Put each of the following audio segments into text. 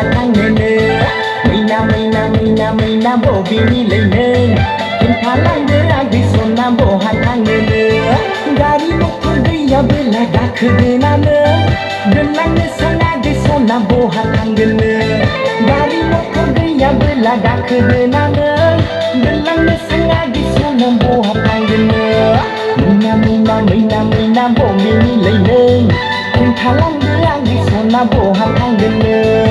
hát thang nề nề Mina bộ bini lấy nề Kim thả lang đế agi sona bộ hát thang nề nề Gari motor gaya bela dak dena nề Đơn lang nề sang agi sona bộ hát thang nề Gari motor gaya bela dak dena nề Đơn lang nề sang agi sona bộ hát thang nề Mina bộ bini lấy nề Kim thả lang đế agi sona bộ hát thang nề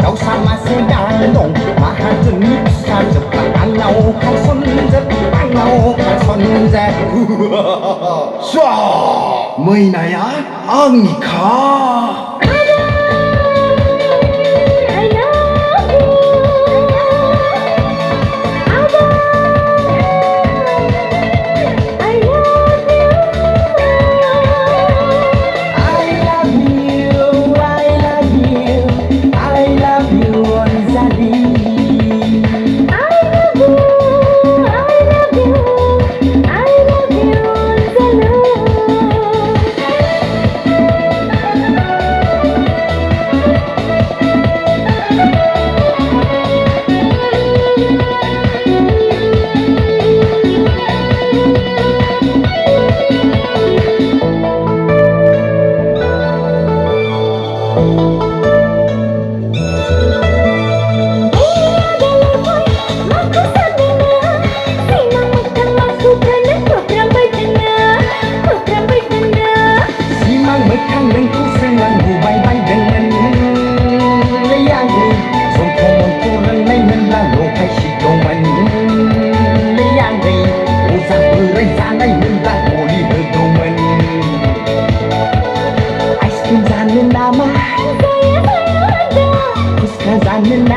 Kau sama sedang Maha jenis saja Anau kan son zet Anau kan son zet 쏴! 뭐이나야? 앙이카!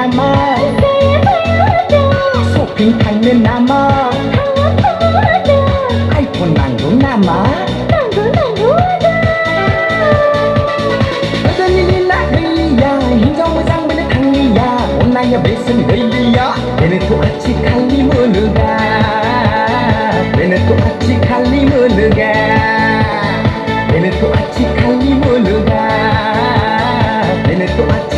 Nama Shopping 타는 nama 아이폰 난도 nama 여전히 나그리야 인정을 장면에 당리야 온나야 베슨 베이비야 얘는 또 아치 칼리 무느가 얘는 또 아치 칼리 무느가 얘는 또 아치 칼리 무느가 얘는 또 아치